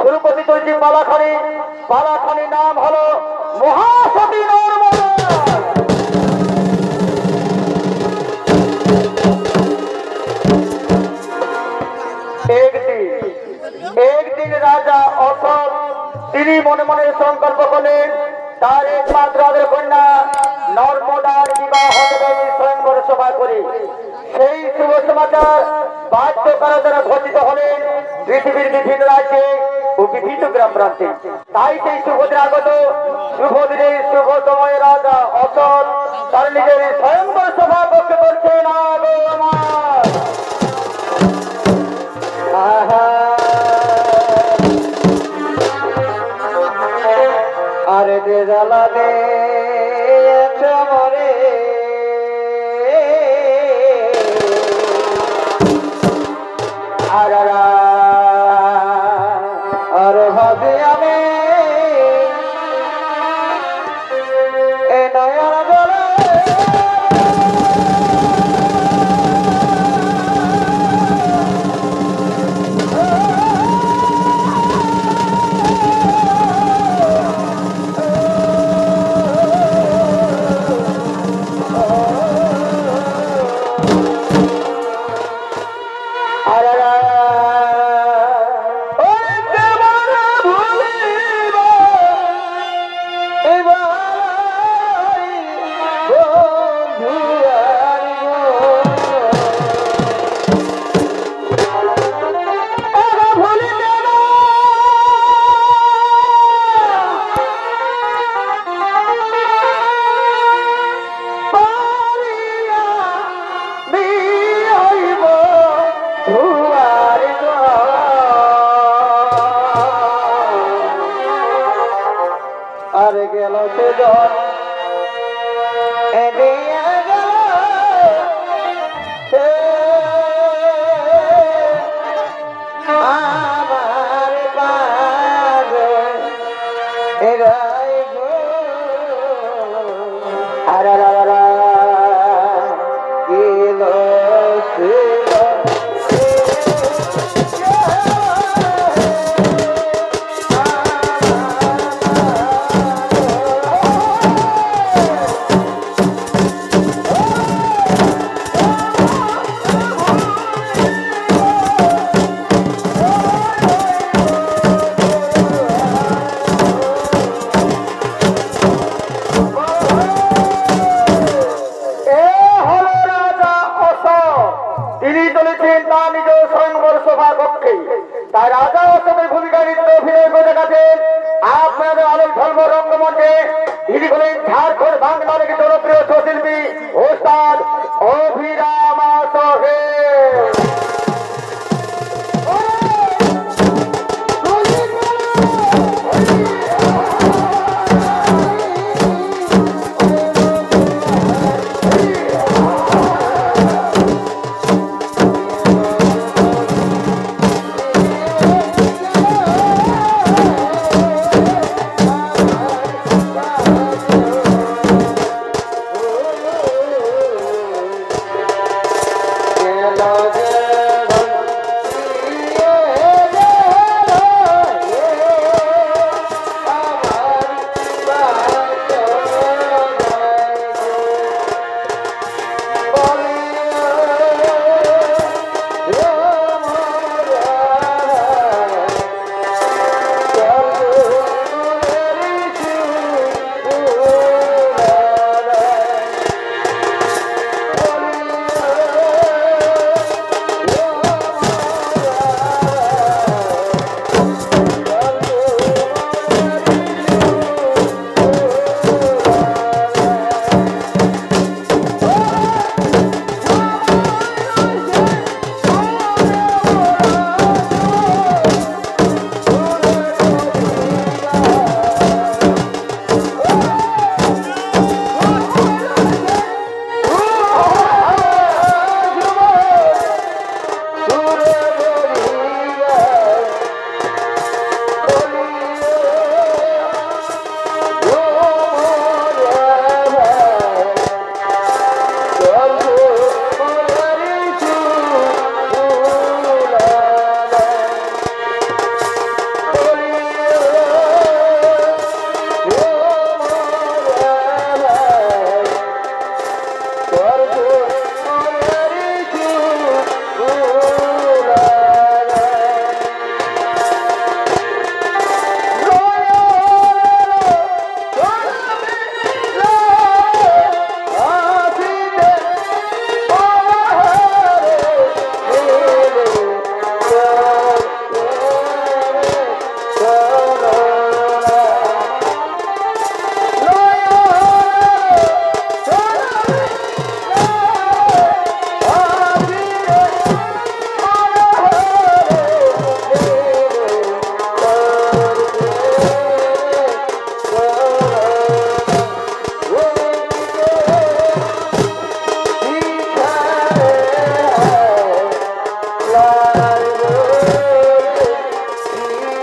শুরু করতে চলছি পালাখানি। পালাখানি নাম হলো মহাসতী নর্মদা। একদিন রাজা অশোক তিনি মনে মনে সংকল্প করলেন তার একমাত্র কন্যা নর্মদার বিবাহ হবে স্বয়ংবর সভা করে। সেই শুভ সমাচার বাধ্যকার দ্বারা ঘোষিত হলেন পৃথিবীর বিভিন্ন রাজ্যে ও বিভিন্ন গ্রাম প্রান্তে। তাই সেই শুভদিন আগত শুভ দিনে শুভ সময়ে রাজা অশোক তার নিজের স্বয়ংবর সভা করতে করছেন। আরে যে জ্বালা দে মরে আর ভাবি আমি এ নয়ন জলে আর গেল সে জন আমার পাগে এরাই গো আর গেল সে তাই রাজা অশোকের ভূমিকা নৃত্য অভিনয় করে দেখাচ্ছেন আপনাদের আলোক ধর্ম রঙ্গমঞ্চে। তিনি হলেন ঝাড়খণ্ড বাংলার জনপ্রিয় শিল্পী ওস্তাদ অভিরাম সোহেল।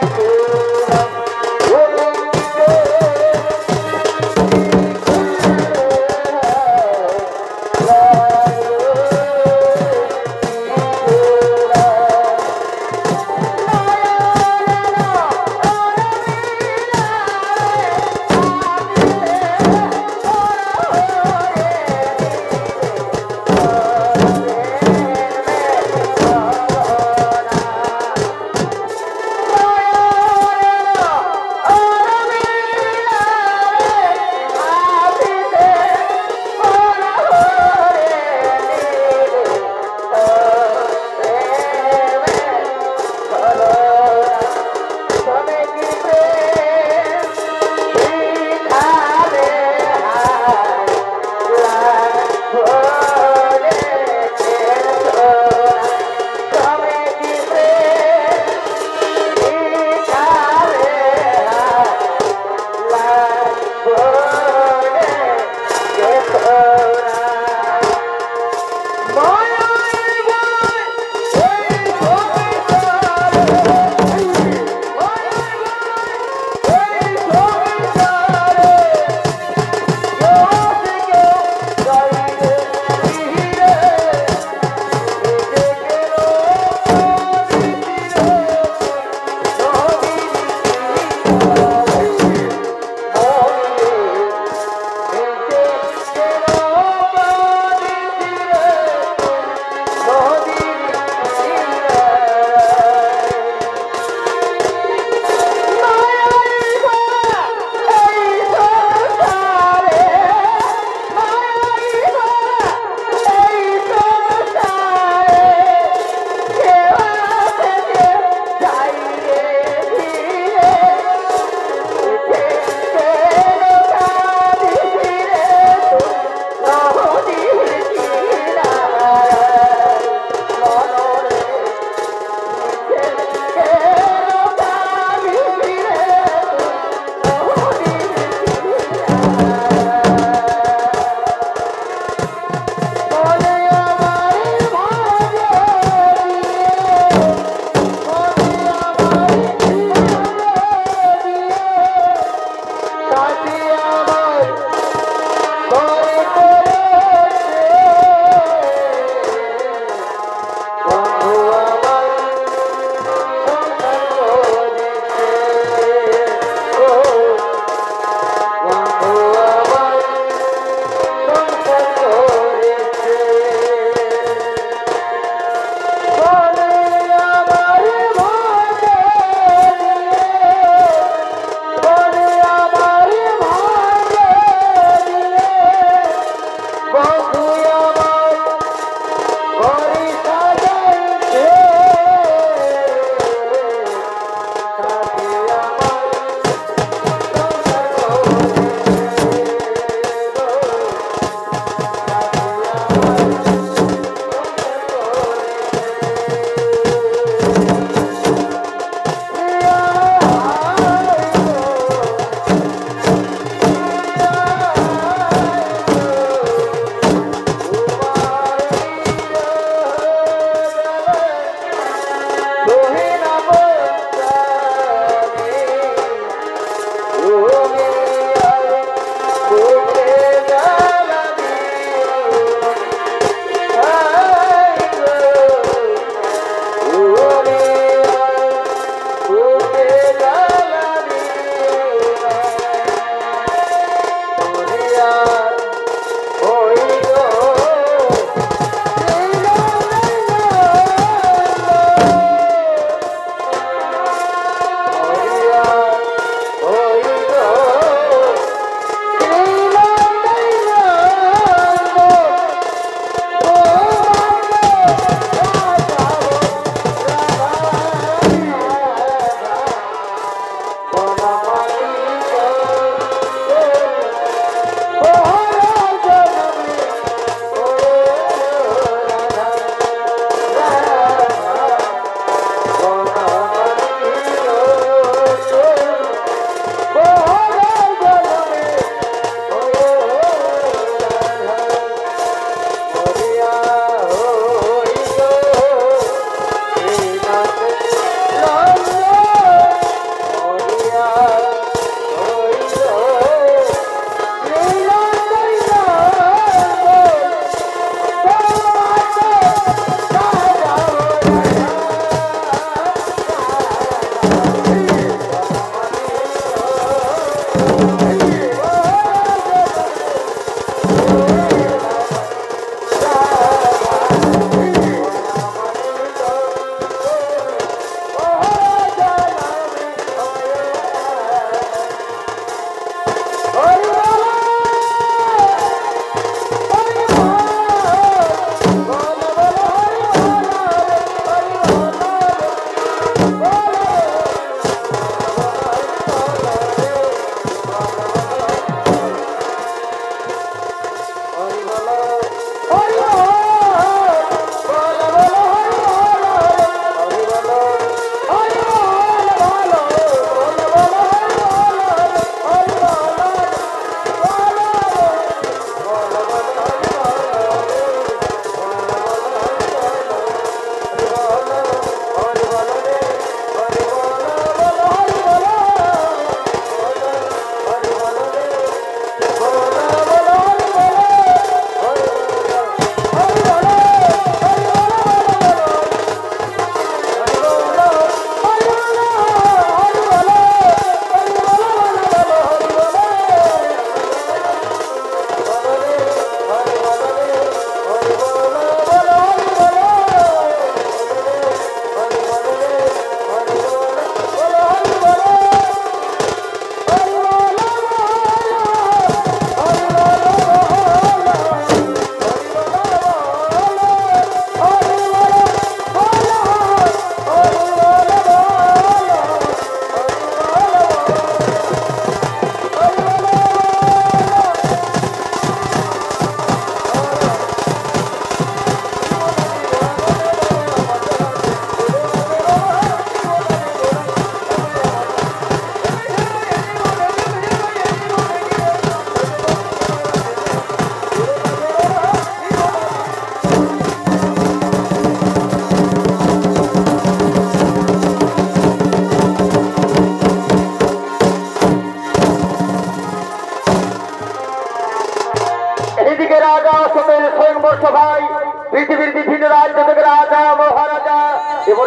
Oh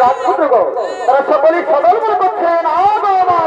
রাজপুত্রগণ তারা সকলেই সদল মনে করছেন আগমা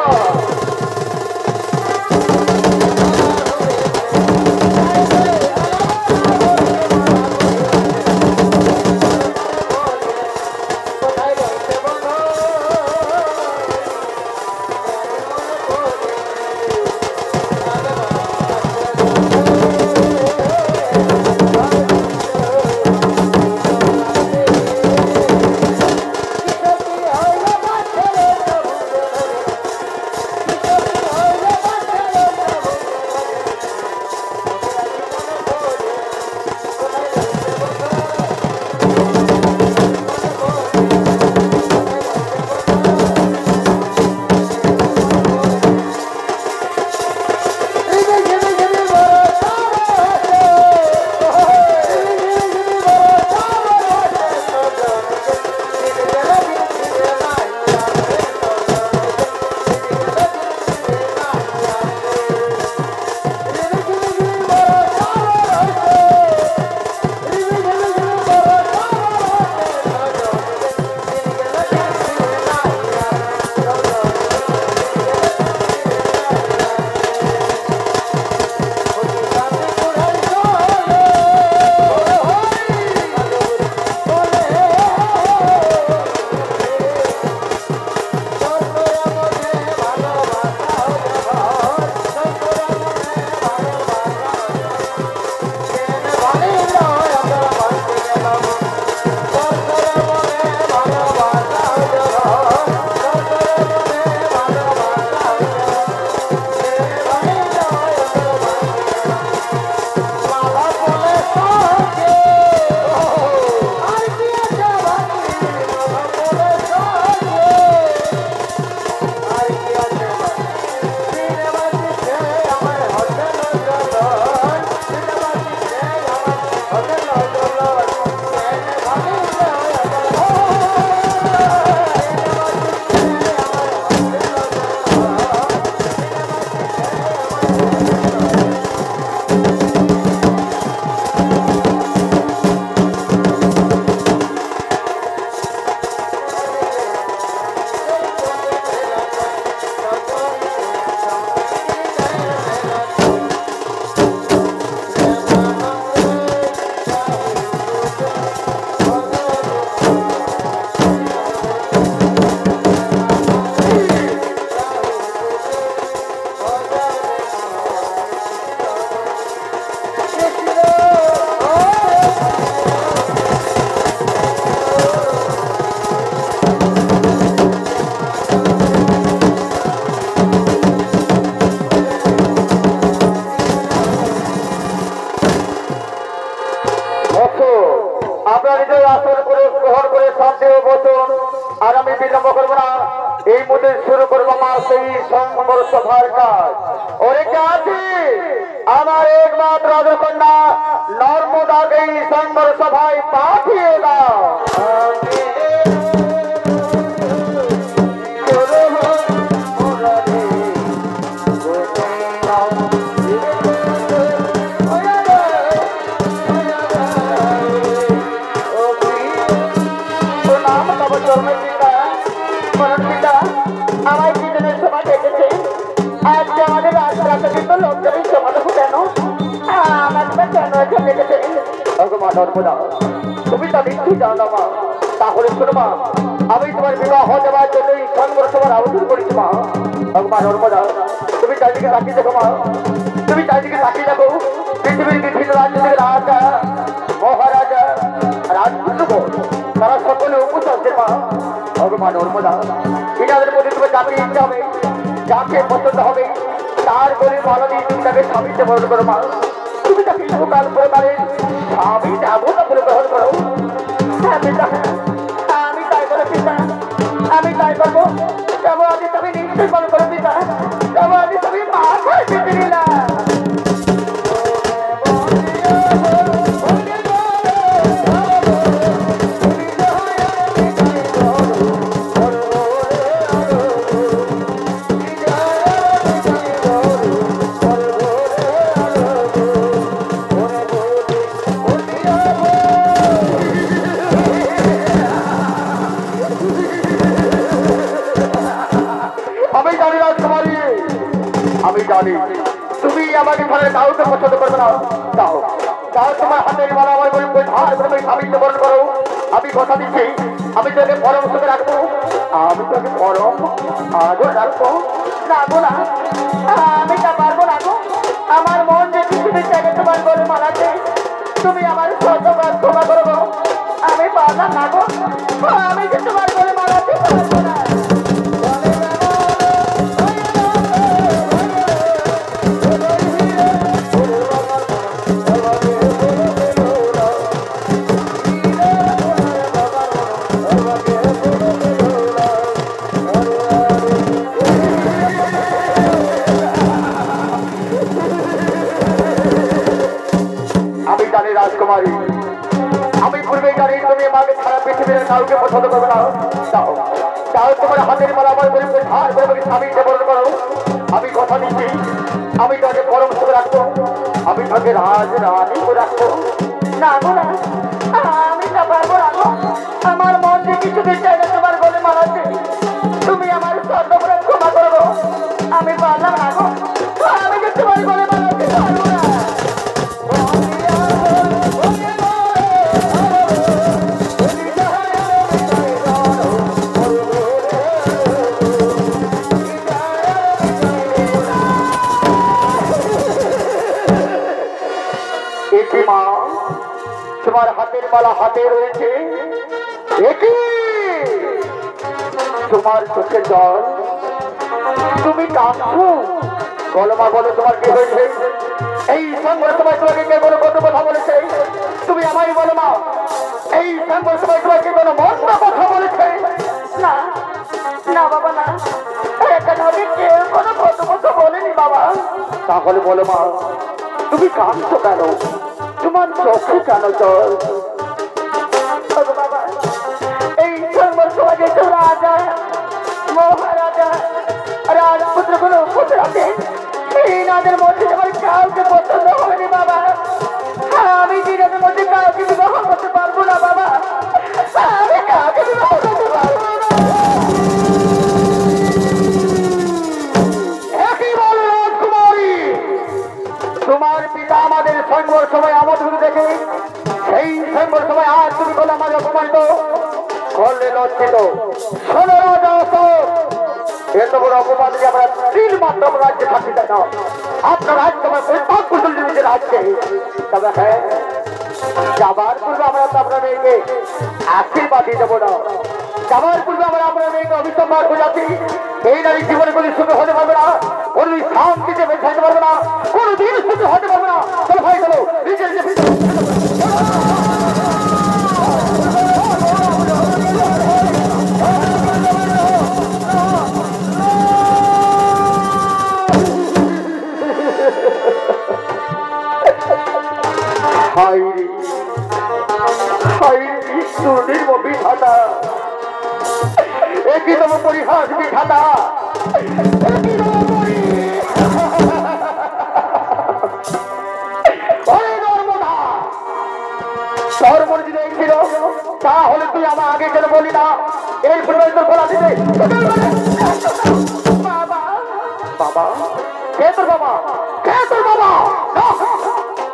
এই মুহূর্তে শুরু করবো আমার সেই সংবর সভার কাজ। ওরে আছে আমার একমাত্র রাজকন্যা নর্মদাকে এই সংবর সভায় পাঠিয়ে দাও। তুমি তা নিশ্চয়ই জানো মা, তাহলে শোনো মা, আমি তোমার বিবাহ দেওয়ার জন্য এই সংবর সভার আবেদন করেছি মা। ভগবান নর্মদা, তুমি চারিদিকে তাকিয়ে দেখো মা, তুমি চারিদিকে তাকিয়ে দেখো পৃথিবীর বিভিন্ন রাজ্য থেকে রাজা মহারাজা রাজপুত্রগণ তারা সকলে উপস্থিত মা। ভগবান নর্মদা, এনাদের মধ্যে তুমি যাকে ইচ্ছা হবে, যাকে পছন্দ হবে তার গরিব আলাদা তুমি তাকে স্বামীতে বরণ করো মা। তুমি তাকে সকাল করে পারে স্বামী যাবো না বলে গ্রহণ করো। আমি তাই করে পিতা, আমি তাই করবো। যাবো আজ তুমি নিশ্চয় মনে করো পিতা, যাবো আজ তুমি মাথায় পেতে নিলা। আমি জানি রাজকুমারী, আমি জানি তুমি আমাকে ঘরে কাউকে পছন্দ করবে না। যাও যাও, তোমার হাতের মালা আমার বলবো ধার করে স্বামীকে বরণ করো। আমি কথা দিচ্ছি, আমি তোকে পরম সুখে রাখবো, আমি তোকে পরম আজও রাখবো। না গো না, আমি তা পারবো না গো। আমার মন যে পৃথিবীর জায়গায় তোমার গলে মালাতে, তুমি আমার শতবার ক্ষমা করবো। আমি পারলাম না গো, আমি যে তোমার গলে মালাতে পারবো না। রাজকুমারী, আমি পূর্বে জানি তুমি আমাকে সারা পৃথিবীর কাউকে পছন্দ করবে না। যাও যাও, তোমার হাতের মালা আমার গরিবকে ধার করে স্বামীকে বরণ করো। আমি কথা দিচ্ছি, আমি তাকে পরম সুখে রাখবো, আমি তাকে রাজ রানী করে রাখবো। না গো না, আমি তা পারবো না গো। আমার মন যে কিছুতে চাই না তোমার গলে মালাতে, তুমি আমার সর্বপ্রথম ক্ষমা করবো। আমি পারলাম না গো, আমি যে তোমার গলে মালাতে পারবো না। তোমার হাতের মালা হাতে রয়েছে, তোমার চোখের জল, তুমি কাঁদছো। বলমা বলো, তোমার কি হয়েছে? এই সঙ্গে তোমার তোমাকে কে কোনো কত কথা বলেছে? তুমি আমায় বলো মা, এই সঙ্গে তোমার তোমাকে কোনো মন্দ কথা বলেছে? না না বাবা, না, এখানে আমি কেউ কোনো কত কথা বলেনি বাবা। তাহলে বলো মা, তুমি কাঁদছো কেন? তোমার চোখে কেন জল? বাবা, এই সঙ্গের সমাজে তো রাজা মহারাজা রাজপুত্র গুলো পুত্রকে এনাদের মধ্যে আমার কাউকে পছন্দ হয়নি বাবা। আমি দিনের মধ্যে কাউকে বিবাহ করতে পারবো না বাবা, আমি কাউকে বিবাহ করতে পারবো না। একই বলো রাজকুমারী, তোমার পিতা আমাদের সঙ্গর সময় আমাদের দেখে সেই সঙ্গর সময় আজ তুমি বলে আমার অপমানিত করলে লজ্জিত। শোনো রাজা, এত বড় অপমান যে আমরা তিন মাত্র রাজ্যে থাকতে চাই না। আপনার রাজ্য আমার পরিত্যাগ কুশল নিজের রাজ্যে। তবে হ্যাঁ, যাবার পূর্বে আমরা তো আপনার মেয়েকে আশীর্বাদ দিয়ে দেবো না। যাবার পূর্বে আমরা আপনার মেয়েকে অভিশাপ বোঝাচ্ছি, এই নারী জীবনে কোনো সুখে হতে পারবে না, কোনোদিন শান্তিতে বেঁচে থাকতে পারবে না, কোনোদিন সুখে হতে পারবে না। চলো ভাই চলো, নিজের বিধাতা, একই তম পরিহাস বিধাতা, ধর্ম যদি ছিল তাহলে তুই আমার আগে কেন বলি না? এর পরিবার বলা দিতে বাবা বাবা, কে তোর বাবা? কে তোর বাবা?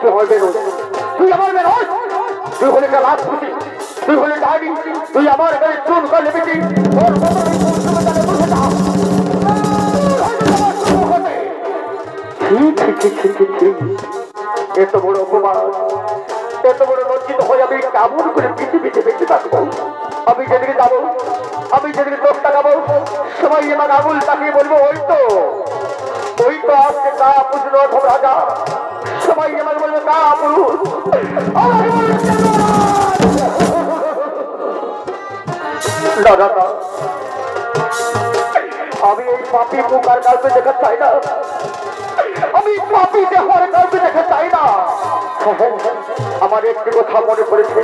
তুই হইবে, তুই আমার বেরোস, তুই হলে রাজপুতি, তুই হলে ডাইনি, তুই আমার গায়ে চুন করে বেটি। এত বড় অপমান, এত বড় লজ্জিত হয়ে আমি কেমন করে পৃথিবীতে বেঁচে থাকবো? আমি যেদিকে যাবো, আমি যেদিকে চোখ তাকাবো, সবাই আমার আঙুল তাকিয়ে বলবো ওই তো আজকে কা পুজলো রাজা। সবাই আমাকে বলবে কা পুরুষ। আমি এই পাপি মুখ আর কাউকে দেখা চাই না, আমি পাপি দেহ আর কাউকে দেখা চাই না। আমার একটি কথা মনে পড়েছে,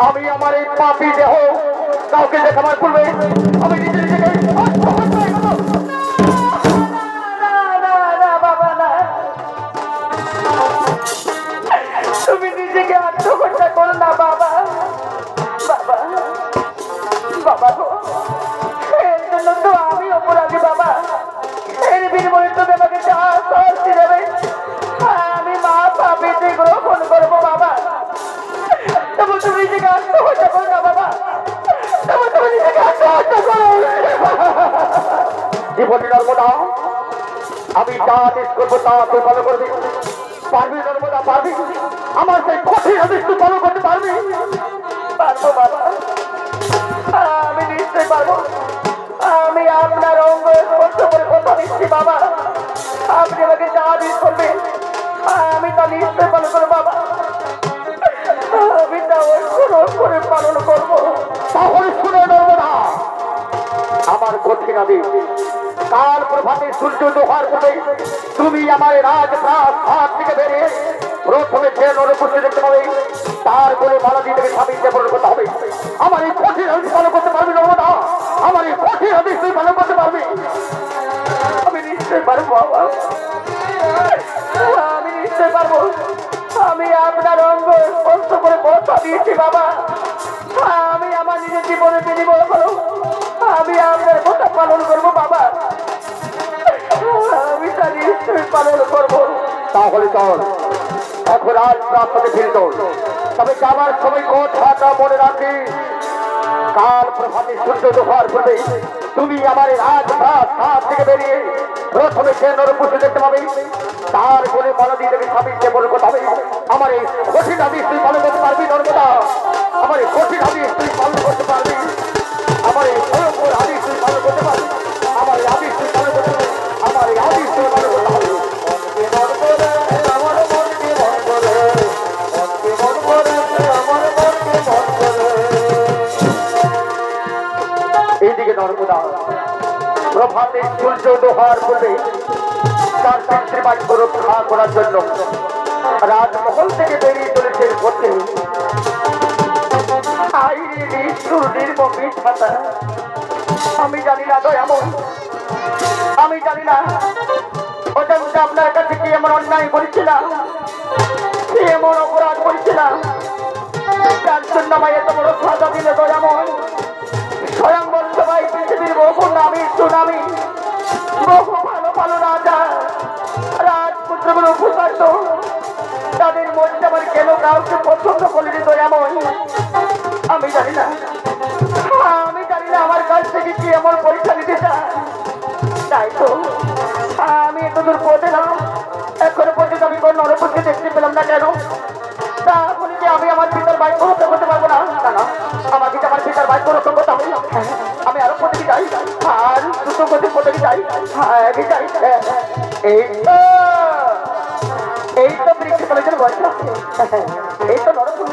আমি আমার এই পাপি দেহ কাউকে দেখাবার পূর্বে আমি নিজে নিজেকে তুমি নিজেকে আত্মহত্যা করো না বাবা। বাবা বাবা গো, এর জন্য তো আমি অপরাধী বাবা। নর্মদা আমি যা আদেশ করবো তা তুই ফলো করবি পারবি নর্মদা পারবি আমার সেই কঠিন আদেশ তুই ফলো করতে পারবি পারবো বাবা আমি নিশ্চয় পারবো আমি আপনার অঙ্গ স্পর্শ করে কথা দিচ্ছি বাবা আপনি আমাকে যা আদেশ করবেন আমি তা নিশ্চয় পালন করবো বাবা আমি তা অনুসরণ করে পালন করবো তাহলে শুনে নর্মদা আমার কঠিন আদেশ কাল প্রভাতে সূর্য দোহার পূর্বে তুমি আমার রাজপ্রাসাদ থেকে বেরিয়ে প্রথমে যে নরপুষ্টি দেখতে পাবে তার বলে মালা দিয়ে থেকে স্বামীকে পালন করতে হবে আমার এই কঠিন আদেশ পালন করতে পারবি নর্মদা আমার এই কঠিন আদেশ তুই পালন করতে পারবি আমি নিশ্চয় পারবো বাবা আমি নিশ্চয় পারবো আমি আপনার অঙ্গ স্পর্শ করে কথা দিয়েছি বাবা আমি আমার নিজের জীবনে বিনিময় করো আমি আপনার কথা পালন করবো বাবা আমি তা নিশ্চয় পালন করবো তাহলে চল এখন আজ রাস্তাতে ফিরে চল তবে যাবার সময় কথাটা মনে রাখি কাল প্রভাতে সূর্য দোহার পূর্বে তুমি আমার রাজপ্রাসাদ থেকে বেরিয়ে প্রথমে সে নরপুষ্টি দেখতে পাবে তার বলে মালা দিয়ে দেবে স্বামীকে বলে কথা হবে আমার এই কঠিন আদেশ তুই পালন করতে পারবি নর্মদা আমার এই কঠিন আদেশ তুই পালন করতে পারবি আমার এই ভয়ঙ্কর আদেশ তুই পালন করতে পারবি আমার এই আদেশ তুই পালন করতে পারবি আমার এই আদেশ তুই পালন করতে হবে এইদিকে নর্মদা প্রভাতে সূর্য দোহার পূর্বে তার পিতৃবাক্য রক্ষা করার জন্য রাজমহল থেকে বেরিয়ে চলেছে পথে আমি জানি না দয়াময় আমি জানি না অজান্তে আপনার কাছে কি এমন অন্যায় করেছিলাম কি এমন অপরাধ করেছিলাম যার জন্য আমায় এত বড় সাজা দিলে দয়াময় স্বয়ং সবাই পৃথিবীর বহু নামী সুনামী বহু ভালো ভালো রাজা রাজপুত্রগুলো ফুসাইত তাদের মধ্যে আমার কেন কাউকে পছন্দ করলি দয়াময় আমি জানি না আমার কাছ থেকে কি এমন পরীক্ষা নিতে চায় তাই তো আমি এতদূর পৌঁছলাম এখনো পর্যন্ত আমি কোন নরপুরকে দেখতে পেলাম না কেন তাহলে যে আমি আমার পিতার বাক্য রক্ষা করতে পারবো না না আমাকে যে আমার পিতার বাক্য রক্ষা করতে হবে আমি আরো প্রতিকে যাই আর দুটো গতি প্রতিকে যাই আগে যাই এই তো বৃক্ষ কলেজের বয়স এই তো নরপুর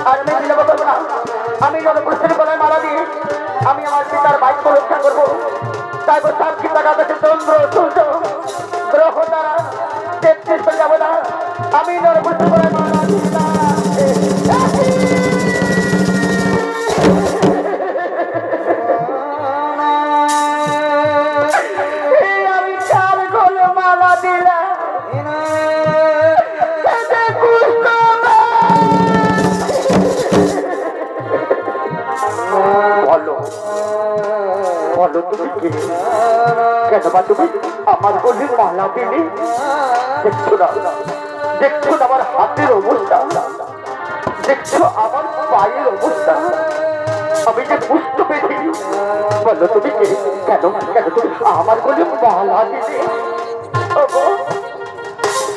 আর আমি বিলম্ব করবো না আমি নরপুরের গলায় মালা দিয়ে আমি আমার পিতার বাক্য রক্ষা করবো তারপর সাক্ষী টাকা কাছে চন্দ্র সূর্য গ্রহ দ্বারা 33 করে যাবো না আমি নরপুরের গলায় মালা আমি চার গোল মালা দিলাম বলো তুমি কে কেন বা তুমি আমার গলি মালা দিলি দেখছো না আমার হাতের অবস্থা দেখছো আমার পায়ের অবস্থা আমি যে বুঝতে পেরেছি বলো তুমি কে কেন কেন তুমি আমার গলি মালা দিলি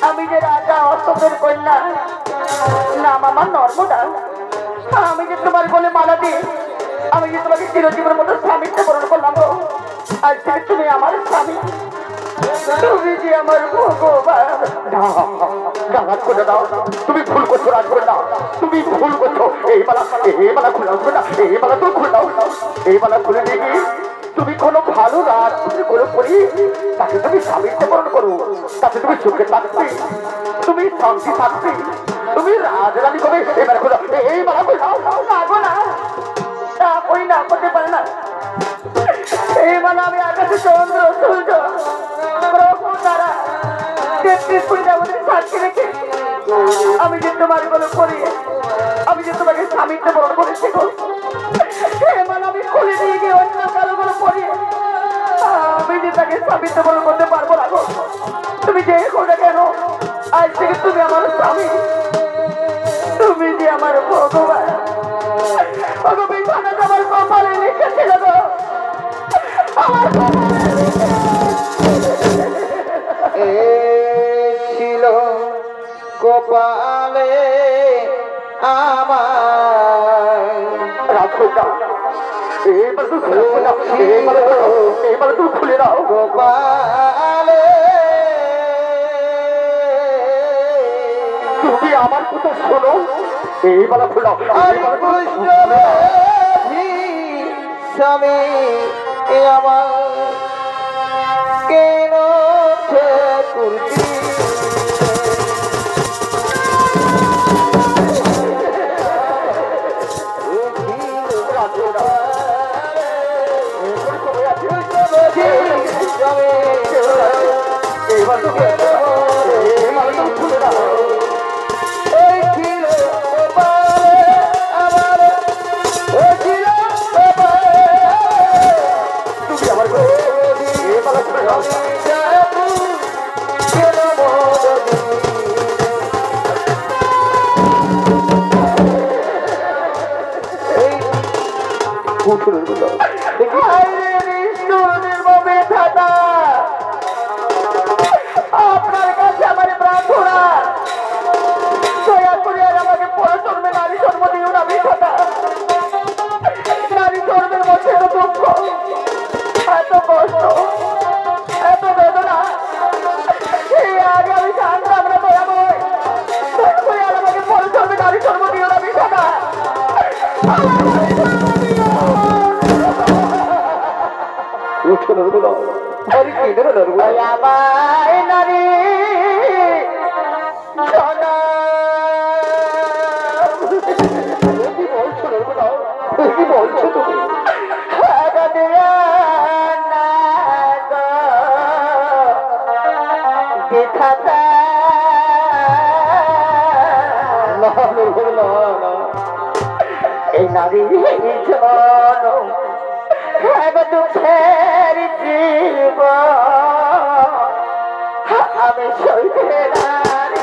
আমি যে রাজা অশোকের কন্যা নাম আমার নর্মদা আমি যে তোমার গলে মালা দিই আমি যে তোমাকে চিরজীবনের মতো স্বামীতে বরণ করলাম আজ থেকে তুমি আমার স্বামী তুমি যে আমার ভগবান তুমি ভুল করছো রাজকন্যা তুমি ভুল করছো এই মালা খুলে আসবে না এই মালা তুমি খুলে দাও এই মালা খুলে দিয়ে গিয়ে তুমি কোনো ভালো রাত করে করি তাকে তুমি স্বামীতে বরণ করো তাতে তুমি সুখে থাকবে তুমি শান্তি থাকবে তুমি রাজরানী করে এবার খুলে এই মালা খুলে দাও পারবো না করি না করতে পারে না এই মানে আমি আকাশে চন্দ্র সূর্য গ্রহ তারা 33 কোটি দেবতার সাক্ষী রেখে আমি যে তোমার কোনো করি আমি যে তোমাকে স্বামীতে বরণ করেছি মানে আমি খুলে দিয়ে গিয়ে অন্য কারো কোনো করি আমি যে তাকে স্বামীতে বরণ করতে পারবো না তুমি যে করে কেন আজ থেকে তুমি আমার স্বামী তুমি যে আমার ভগবান আমার কপালে লিখেছিল গো আমার এবার তুমি খুলে দাও গোপাল, তুমি আমার কথা শোনো, এইবার খুলো। স্বামী আমার কেন করছি এইবার তো খুলে দাও। আপনার কাছে আমার প্রার্থনা, দয়া করে আর আমাকে পরজন্মে নারী জন্ম দিও না বিধাতা। নারী জন্মের মধ্যে এত দুঃখ, এত কষ্ট, এত বেদনা, এই আগে আমি জানতাম না দয়াময়। দয়া করে আর আমাকে পরজন্মে নারী জন্ম দিও না বিধাতা। আমায় নারী কি বলছো তুমি? এই নারী জীবন দুঃখের জীবন আমি সইতে নারী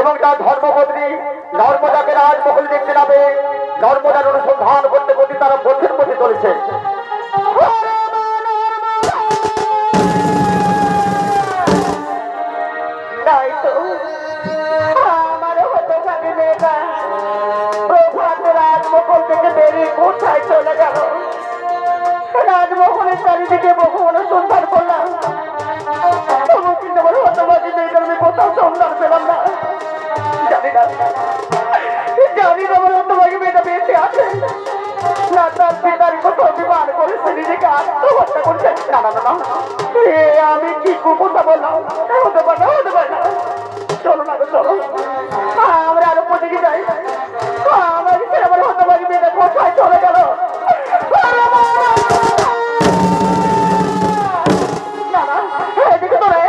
এবং তার ধর্মপত্নী নর্মদাকে রাজমহল দেখতে যাবে। নর্মদার অনুসন্ধান করতে করতে তারা পথের মধ্যে চলেছে। রাজমহল থেকে বেরিয়ে কোথায় চলে গেল? রাজমহলের চারিদিকে বহু অনুসন্ধান করলাম, কোথাও সন্ধান পেলাম না। জানি না আমার হতভাগী মেয়েটা বেঁচে আছে না তার পিতার কত অভিমান করেছে, নিজেকে আত্মহত্যা করছে। না না না, আমি কি কথা বললাম? হতে পারে না। চলো না, চলো আমরা আরো পথে যাই। আমার হতভাগী মেয়েটা কোথায় চলে গেল? না না, এদিকে তো রে।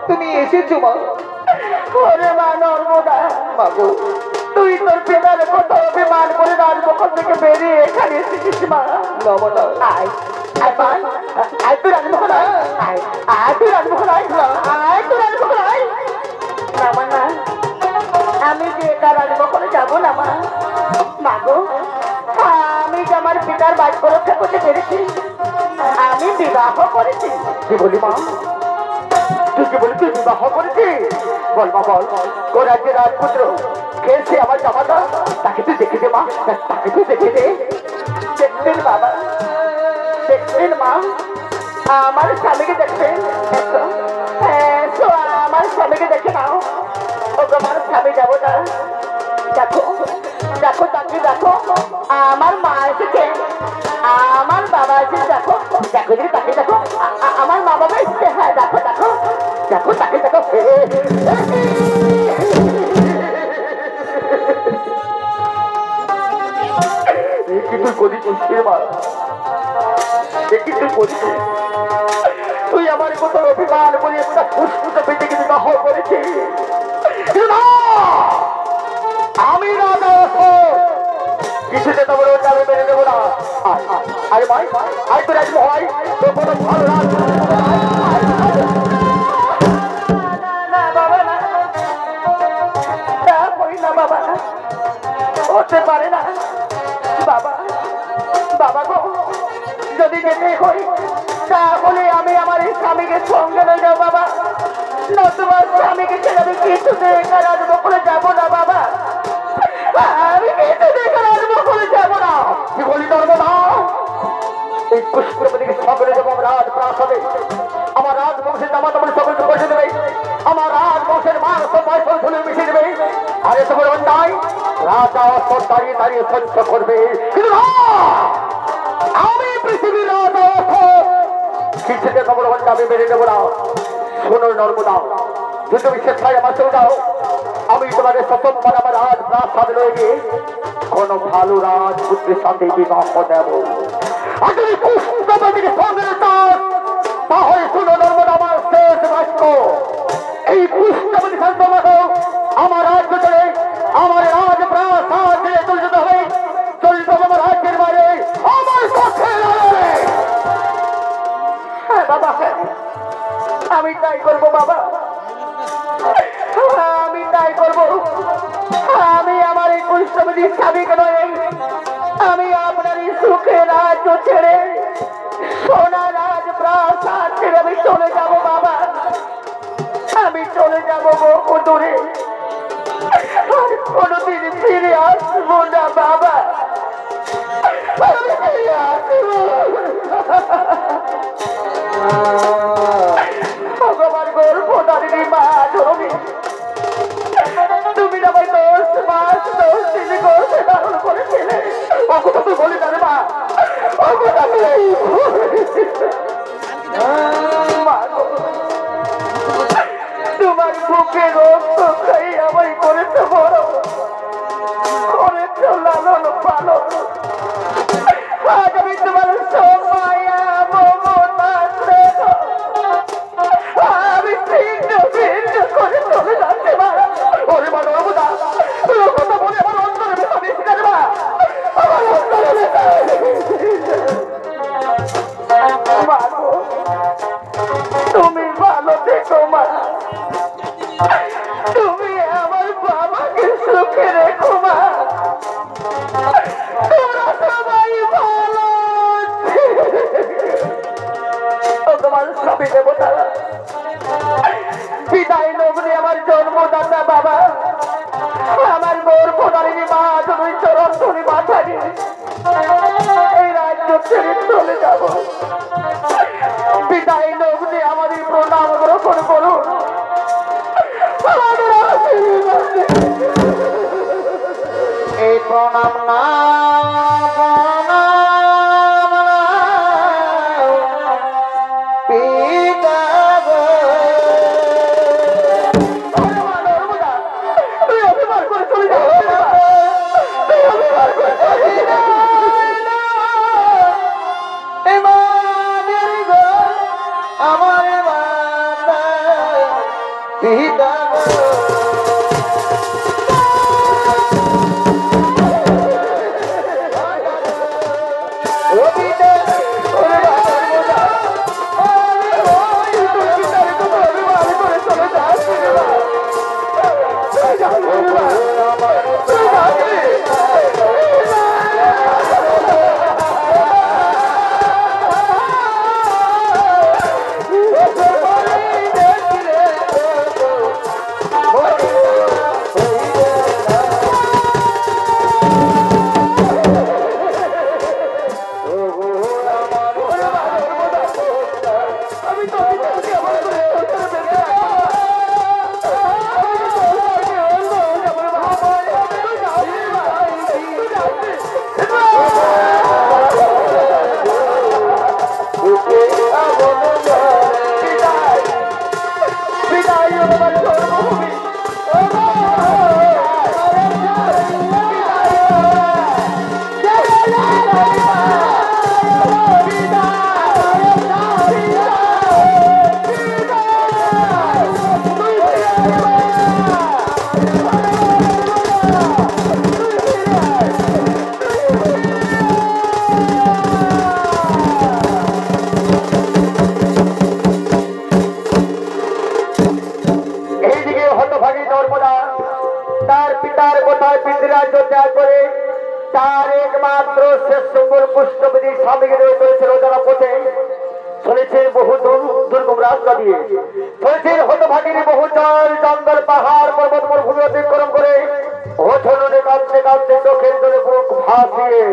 তুমি এসেছো মা? ওরে মা নর্মদা, মাগো তুই তোর পিতার কত অভিমান করে রাজমহল থেকে বেরিয়ে এখানে এসেছিস মা। নর্মদা আয় আয় মা, আয় তুই রাজমহল আয়, আয় তুই রাজমহল আয়, আয় তুই রাজমহল আয়। না মা না, আমি যে একা রাজমহলে যাবো না মা। মাগো আমি যে আমার পিতার বাক্য রক্ষা করতে পেরেছি, আমি বিবাহ করেছি। কি বলি মা? তুই কি বলে তুই বিবাহ করেছি? বল মা বল, কোন রাজ্যের রাজপুত্র খেয়েছে আমার জামাটা? তাকে তুই দেখে দে মা, তাকে তুই দেখে দে। দেখতেন বাবা, দেখতেন মা, আমার স্বামীকে দেখতেন। আমার স্বামীকে দেখে নাও। ও আমার স্বামী যাবো না। দেখো দেখো তাকে দেখো, আমার মা এসেছে, আমার বাবা এসেছে। দেখো দেখো দিদি তাকে দেখো, আমার মা বাবা এসেছে। হ্যাঁ দেখো দেখো দেখো তাকে দেখো। তুই করেছিস তুই করেছিস, তুই আমার কত অভিমান করে একটা ফুসফুসে পেটে বিবাহ করেছিস। আমি রাজা কিছুতে তো বলে আমি মেনে নেবো না। আরে ভাই আয় তো রাজমো হয় তো কোনো ভালো রাজ বাবা হতে পারে না। বাবা বাবা গো, যদি যেতে হই তাহলে আমি আমার এই স্বামীকে সঙ্গে নিয়ে যাও বাবা, নতুবা স্বামীকে ছেড়ে আমি কিছুতে রাজমহলে যাবো না বাবা, আমি কিছুতে রাজমহলে যাবো না। কি বলি ধরবো না? এই পুষ্করপতিকে সকলে যাবো রাজপ্রাসাদে, আমার রাজবংশের জামাতা বলে সকলকে বসে দেবে, আমার রাজবংশের মান সম্মান ধুলে মিশিয়ে দেবে। আর এত বড় অন্যায় রাজা দাঁড়িয়ে দাঁড়িয়ে সহ্য করবে, কিন্তু না, আমি পৃথিবীর রাজা কিছুতে তো বড় অন্যায় আমি মেনে নেবো না। শোনো নর্মদা, যুদ্ধ বিশ্বের ছায় আমার চলে যাও, আমি তোমাদের প্রথমবার আমার রাজপ্রাসাদ লয়ে গিয়ে কোন ভালো রাজপুত্রের সাথে বিবাহ দেব। তাহলে শুনো নর্মদা আমার শেষ বাক্য, এই পুষ্পবতী শান্তমাত আমার রাজ্য ছেড়ে আমার রাজপ্রাসাদ ছেড়ে চলে যেতে হবে, চলে যেতে হবে আমার রাজ্যের বাইরে আমার পক্ষে লড়াবে। হ্যাঁ বাবা, আমি তাই করবো বাবা, আমি তাই করবো। আমি আমার এই পুষ্পবতী স্বামীকে নয়, আমি আপনার এই সুখে রাজ্য ছেড়ে সোনা রাজপ্রাসাদ ছেড়ে আমি চলে যাব বাবা, আমি চলে যাব বহু দূরে, আর কোনোদিন ফিরে আসবো না বাবা, আমি ফিরে আসবো। ভগবান গর্ভধারিণী মা ধরণী, তুমি আমায় 10 মাস 10 দিন গর্ভে ধারণ করেছিলে। ও কথা তুই বলি না রে মা, ও কথা তোমার বুকে রক্ত খাই আমায় করেছ বড়, করেছ লালন পালন। আজ আমি তোমার সব মায়া মমতা স্নেহ আমি ছিন্ন ভিন্ন করে চলে যাচ্ছে মা। ওরে মা নর্মদা, তুই ও কথা বলে আমার অন্তরে ব্যথা দিচ্ছি না রে মা, আমার অন্তরে ব্যথা। মা গো, তুমি ভালো থেকো মা, তুমি আমার বাবাকে সুখে রেখো মা, তোমরা সবাই ভালো। তোমার স্বামী দেবতা বিদায় লগ্নে আমার জন্মদাতা বাবা, আমার গর্ভধারিণী মা, তুমি চরণ ধরে মাথা নিয়ে এই রাজ্য ছেড়ে চলে যাব। বিদায় লগ্নে আমাদের প্রণাম গ্রহণ করুন। এই প্রণাম না রাজ্য ত্যাগ করে তার একমাত্র শেষ সম্বল পুষ্টপতি স্বামীকে ধরে চলেছে রোজানা পথে, চলেছেন বহু দুর্গম রাস্তা দিয়ে, চলেছেন হতভাগিনী বহু জল জঙ্গল পাহাড় পর্বত মরুভূমি অতিক্রম করে, অঝরণে কাঁদতে কাঁদতে চোখের জলে বুক ভাসিয়ে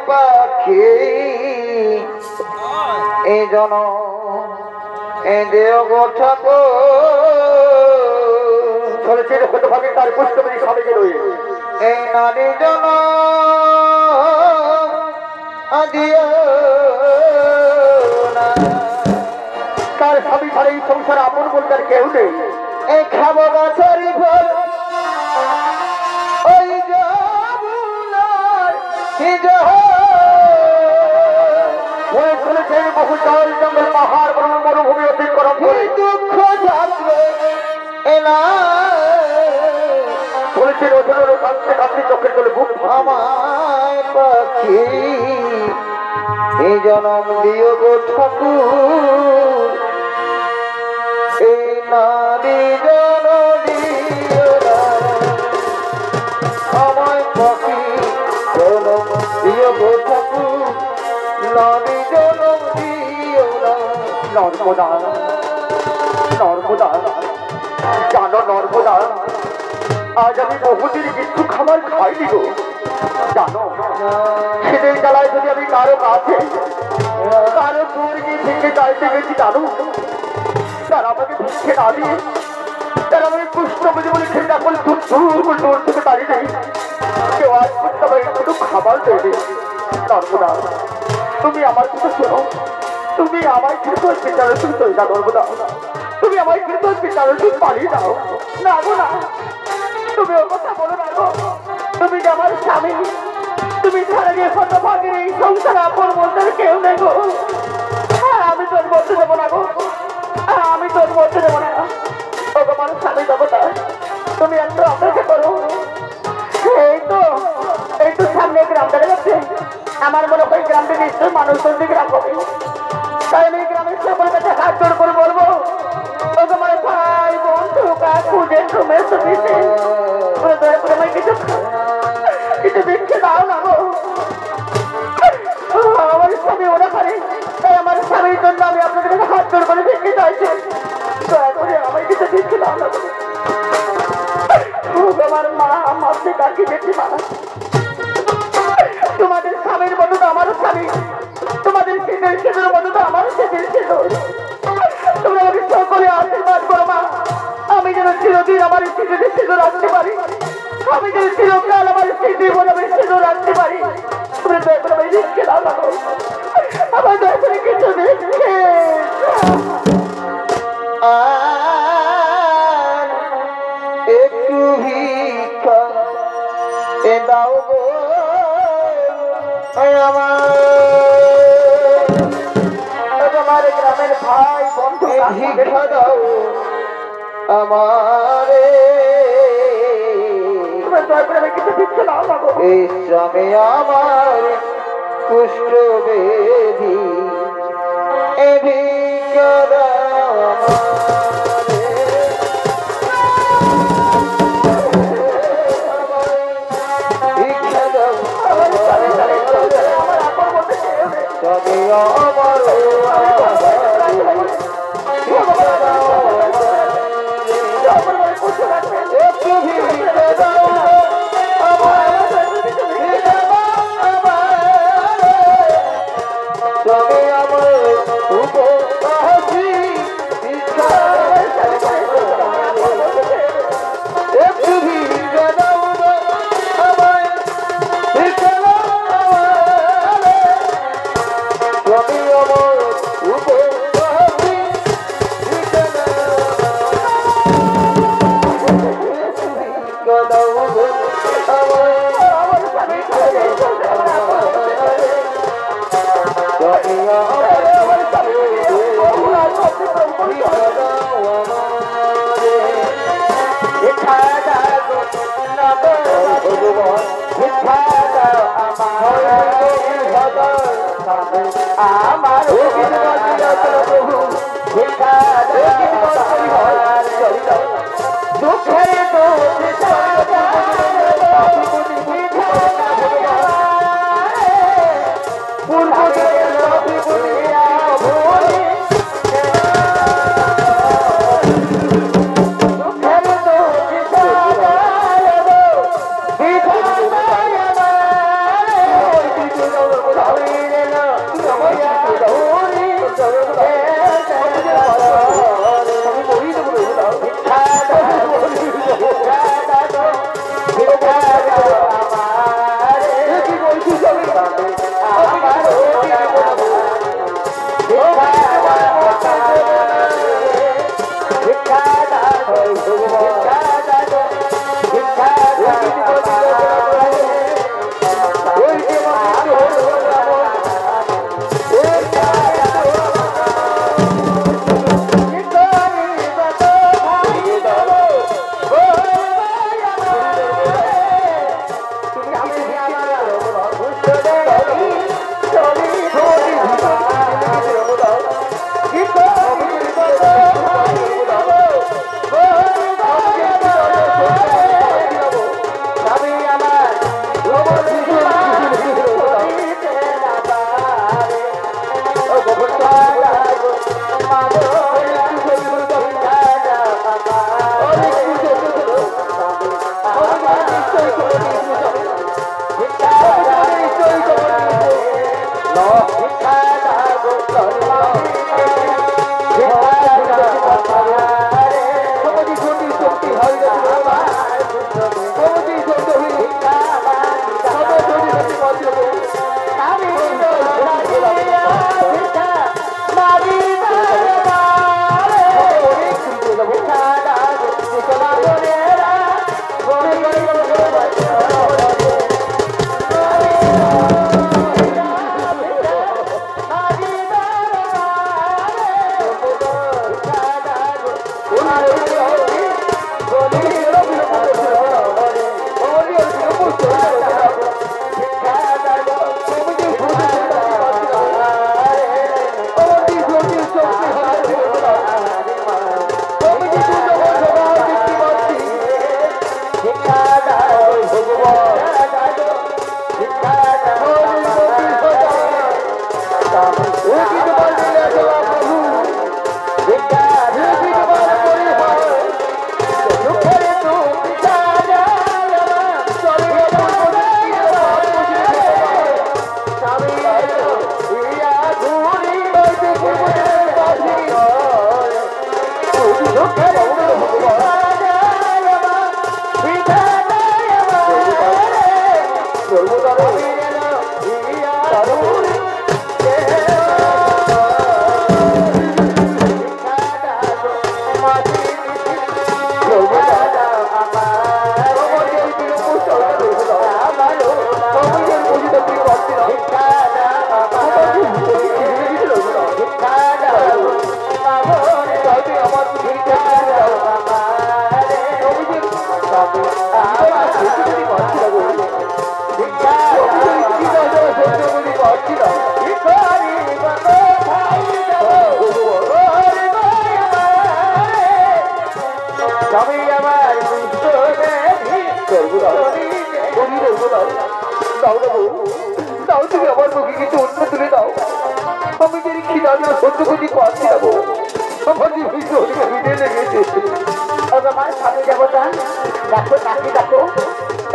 পাখি এই জন এই দেব ঠাকুর চলেছেন হতভাগী তার পুষ্টপতি স্বামীকে রয়ে এই নারী জন তার স্বামী ছাড়া এই সংসার আপন বলতে আর কেউ নেই। এই খাবো গাছেরই ফল ওই চলেছে বহু জল জঙ্গল পাহাড় মরুভূমি অতিক্রম করে দুঃখ চলেছেন ওজনের কাঁদতে কাঁদতে চোখের জলে বুক আমায় পাখি এই জনম দিও গো ঠাকুর এই নারী জন দিও না আমায় পাখি জনম দিও গো ঠাকুর নারী জনম দিও না। নর্মদা নর্মদা জানো নর্মদা আজ আমি বহুদিন কিছু খাবার খাইনি গো জানো, সেদের জ্বালায় যদি আমি কারো কাছে কারো দূর গিয়ে থেকে চাইতে গেছি জানো, তারা আমাকে ভিক্ষে না দিয়ে তারা আমাকে পুষ্টপতি বলে খেয়ে বলে দূর থেকে দাঁড়িয়ে নেই কেউ আজ পর্যন্ত আমাকে একটু খাবার দেবে। নর্মদা তুমি আমার কিছু শোনো, তুমি আমায় কিন্তু হসপিটালে তুমি চলে যাও নর্মদা, তুমি আমায় কিন্তু হসপিটালে তুমি পালিয়ে যাও না গো না, তুমি ওর কথা বলো না গো, তুমি যে আমার স্বামী, তুমি ছাড়া গিয়ে হতভাগীর এই সংসার আপন বলতে কেউ নেই গো। আমি তোর বলতে দেবো না গো, আমি তোর বলতে দেবো না ও তোমার স্বামী দেবতা, তুমি একটু অপেক্ষা করো। এই তো সামনে গ্রাম দেখা যাচ্ছে, আমার মনে হয় গ্রামটি নিশ্চয়ই মানুষজন গ্রাম হবে, তাই আমি গ্রামের সকলের কাছে হাত জোড় করে বলবো ও তোমার ভাই বন্ধু কাকু জেঠু মেসো পিসে দয়া করে আমায় কিছু ভিক্ষে দাও না গো। আমার স্বামী ওরা পারে, তাই আমার স্বামীর জন্য আমি আপনাদের কাছে হাত জোড় করে ভিক্ষে চাইছি, দয়া করে আমায় কিছু ভিক্ষে দাও না গো। আমার মা মাসে কাকি জেঠি মা, তোমাদের স্বামীর মতো তো আমারও স্বামী, তোমাদের শীতের শীতের মতো তো আমারও শীতের শীতল, তোমরা আমাকে সকলে আশীর্বাদ করো মা, আমি যেন চিরদিন আমার শীতের শীতল রাখতে পারি, আমি যেন চিরকাল আমার স্মৃতি বলে আমি শীতল রাখতে পারি। তোমরা দয়া করে আমায় ভিক্ষে দাও না গো, আমার দয়া করে কিছু ভিক্ষে একটু ভিক্ষা দাও গো আমার গ্রামের ভাই বন্ধু ভিক্ষা দাও আমারে, কিছু ভিক্ষা দাও না গো। এই স্বামী আমার কুষ্ঠ বেধি এ ভিক্ষা দাও আমার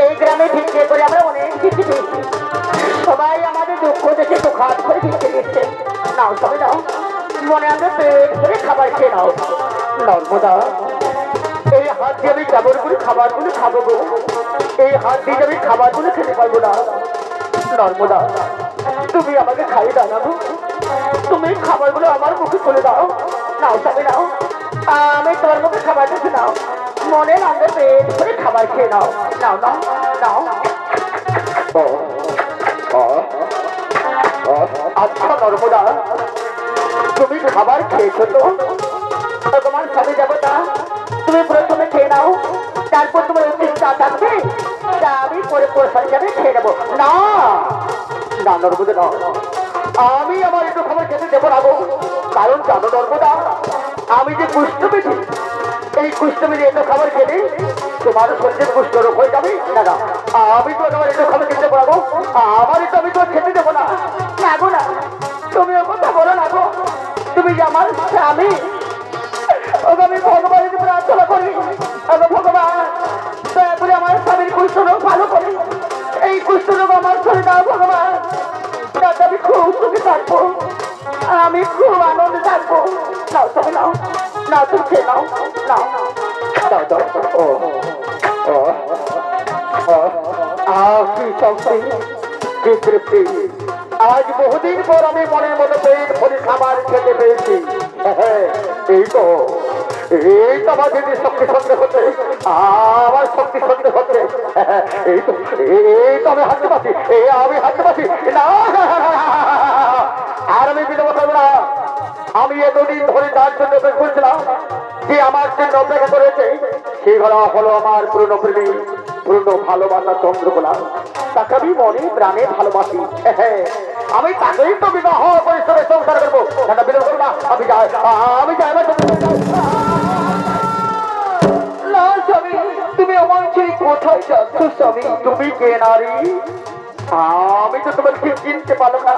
এই গ্রামে ভিক্ষে করে আমরা অনেক কিছু পেয়েছি। সবাই আমাদের দুঃখ দেখে দুঃখ হাত করে ভিক্ষে দিচ্ছে। নাও সবাই নাও, মনে আমরা পেট করে খাবার খেয়ে নাও। নর্মদা, এই হাত দিয়ে আমি কেমন করে খাবারগুলো খাবো গো? এই হাত দিয়ে আমি খাবারগুলো খেতে পারবো না। নর্মদা, তুমি আমাকে খাইয়ে দাও না গো। তুমি খাবারগুলো আমার মুখে তুলে দাও। নাও সবাই নাও, আমি তোমার মুখে খাবার দিচ্ছি। নাও, মনে রাখবে পেট করে খাবার খেয়ে নাও। নাও নাও নাও। আচ্ছা নর্মদা, তুমি খাবার খেয়েছো তো? তোমার সাথে যাবো না, তুমি প্রথমে খেয়ে নাও, তারপর তোমার উচিত চা থাকবে, তা আমি পরে প্রসাদ যাবে খেয়ে নেবো। না না নর্মদা, না, আমি আমার একটু খাবার খেতে দেবো না গো। কারণ জানো নর্মদা, আমি যে কুষ্ঠ পেয়েছি, এই কুষ্ঠ মেরে এত খাবার খেলে তোমার শরীরে কুষ্ঠ রোগ হয়ে যাবে। না না, আমি তো আমার একটু খাবার খেতে পারবো, আমার তো আমি তো খেতে দেবো না। না গো না, তুমি ও কথা বলো না গো। তুমি যে আমার স্বামী, আমি ভগবানের প্রার্থনা করি, ভগবান দয়া করে আমার স্বামীর কুষ্ঠ রোগ ভালো করে। এই কুষ্ঠ রোগ আমার শরীরে দাও ভগবান, তাতে আমি খুব সুখে থাকবো, আমি খুব আনন্দে থাকবো। নাও তবে নাও, নাও তুমি খেয়ে নাও। নাও দাও দাও। কি শক্তি, কি তৃপ্তি! আজ বহুদিন পর আমি মনের মতো পেট ভরে খাবার খেতে পেয়েছি। এই তো আমার যদি শক্তি সন্দেহ হচ্ছে, আমার শক্তি সন্দেহ হচ্ছে। এই তো আমি হাঁটতে পারছি, আমি হাঁটতে পারছি না। আর আমি বিলম্ব করবো না। আমি এতদিন ধরে তার জন্য অপেক্ষা করছিলাম, যে আমার জন্য অপেক্ষা করেছে সেই হলো আমার পুরনো প্রেমী, পুরনো ভালোবাসা চন্দ্রকোলা। তাকে আমি মনে প্রাণে ভালোবাসি। আমি তাকেই তো বিবাহ পরিশ্রমে সংসার করবো। সেটা বিলম্ব করবো না, আমি যাই, আমি যাই। না স্বামী, তুমি আমার সেই কোথায় যাচ্ছ স্বামী? তুমি কে নারী? আমি তো তোমাকে চিনতে পারলো না।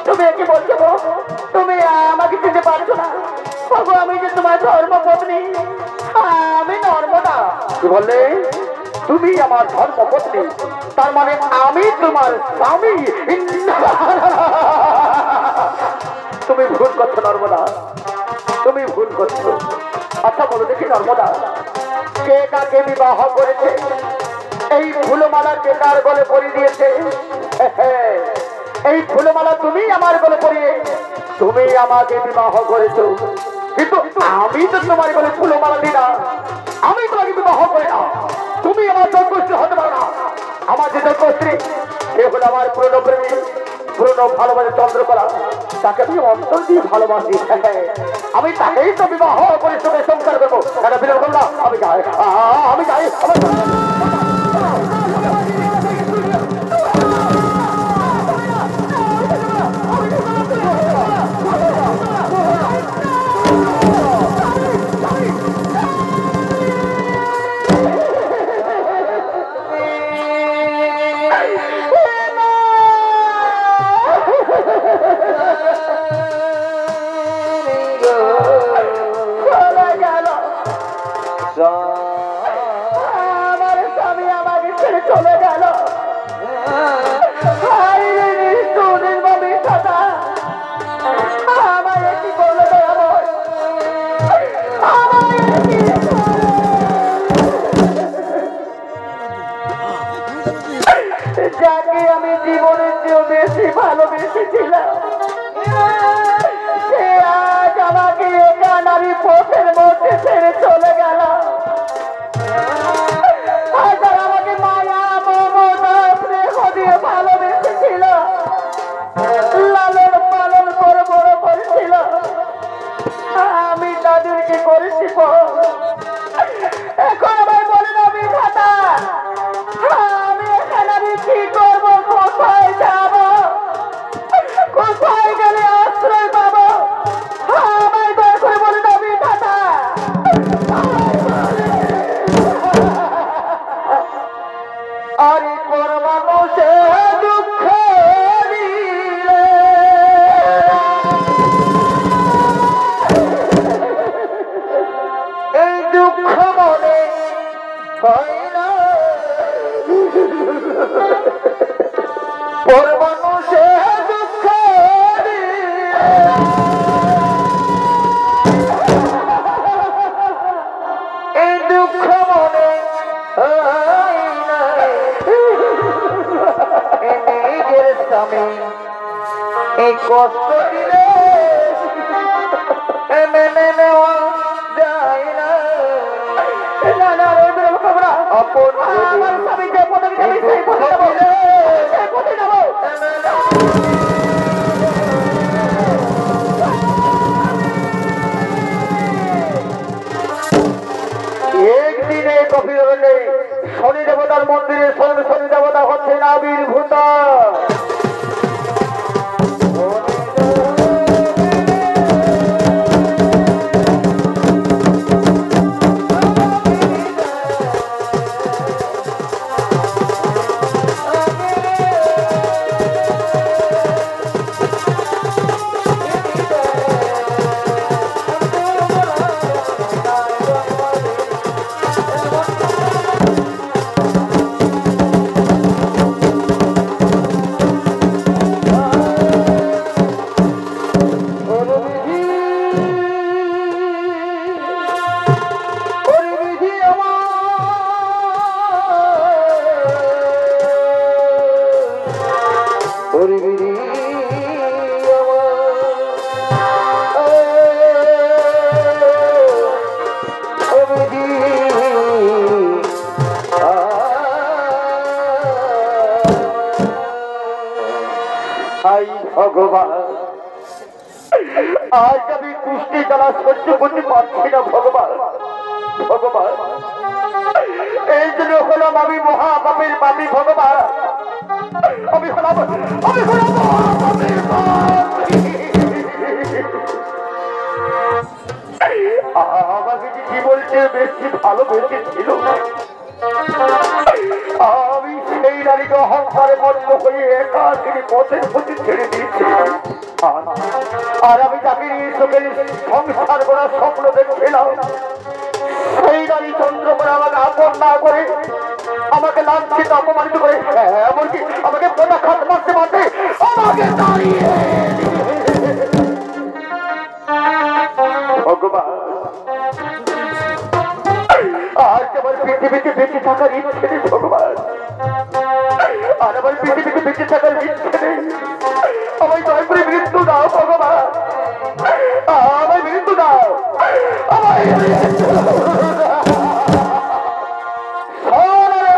তুমি একে বলছো গো, তুমি আমাকে চিনতে পারছো না? আমি যে তোমার ধর্মপত্নী, আমি নর্মদা। কি বললে? তুমি আমার ধর্মপত্নী, তার মানে আমি তোমার স্বামী? তুমি ভুল করছো নর্মদা, তুমি ভুল করছো। আচ্ছা বলো দেখি নর্মদা, কে কাকে বিবাহ করেছে? এই ফুলমালা কে কার গলে পরিয়ে দিয়েছে? এই ফুলমালা তুমি আমার গলে পরিয়ে তুমি আমাকে বিবাহ করেছো, কিন্তু আমি তো তোমার গলে ফুলমালা দিই না, আমি তোমাকে বিবাহ করি না। তুমি আমার যোগ্যস্ত্রী হতে পারো না। আমার যে যোগ্যস্ত্রী, সে হলো আমার পুরনো প্রেমী, পুরনো ভালোবাসা চন্দ্রকলা। তাকে আমি অন্তর দিয়ে ভালোবাসি। আমি তাকেই তো বিবাহ পরিশ্রমে সংসার করবো। বিরোধ করলাম, আমি যাই। আমি যাই। আমার স্বামী আমাকে ছেড়ে চলে গেল। যাকে আমি জীবনের চেয়েও বেশি ভালোবেসেছিলাম সে আজ আমাকে একা নারী পথের মধ্যে ছেড়ে চলে গেল। আমাকে মায়া মমতা স্নেহ দিয়ে ভালোবেসেছিল, লালন পালন করে বড় করেছিল, আমি তাদেরকে করেছি। এখন আমায় বলে না বিধাতা আমি এখানে আমি কি করবো, কোথায় যাব, কোথায় গেলে আশ্রয় পাবো, আমায় দয়া করে বলে না বিধাতা। আরে পরমানুষে দুঃখ দিলে এই দুঃখ মনে হয় না, পরমানুষে দুঃখ এই দুঃখ মনে হয় না, নিজের স্বামী এই কষ্ট দিলে মেনে নেওয়া যায় না। আপন আমার স্বামী যে পদে যাবে সেই পদে যাবো, সেই পদে যাবো। একদিনে কপিল শনি দেবতার মন্দিরে শনি দেবতা হচ্ছে আবির্ভূত। ভগবান আজ আমি কুষ্টি জ্বালা সহ্য করতে পারছি না। ভগবান ভগবান এই জন্য হলাম আমি মহাপাপীর পাপী। ভগবান আমি হলাম মহাপাপীর পাপী। আমাকে যে জীবনকে বেশি ভালোবেসেছিল আমি সেই নারীকে অহংকারে বন্ধ হয়ে একাকিনী পথের প্রতি ছেড়ে দিয়েছি। আর আমি যাকে নিয়ে চোখের সংসার করার স্বপ্ন দেখছিলাম সেই নারী চন্দ্রকোনা আমাকে আপন না করে আমাকে লাঞ্ছিত অপমানিত করে এমনকি আমাকে প্রত্যাখ্যাত মারতে মারতে আমাকে দাঁড়িয়ে ভগবান আজ আমার পৃথিবীতে বেঁচে থাকার ইচ্ছে নেই। ভগবান আর আমার পৃথিবীতে বেঁচে থাকার ইচ্ছে নেই। আমায় দয়া করে মৃত্যু দাও ভগবান, আমায় মৃত্যু দাও, আমায়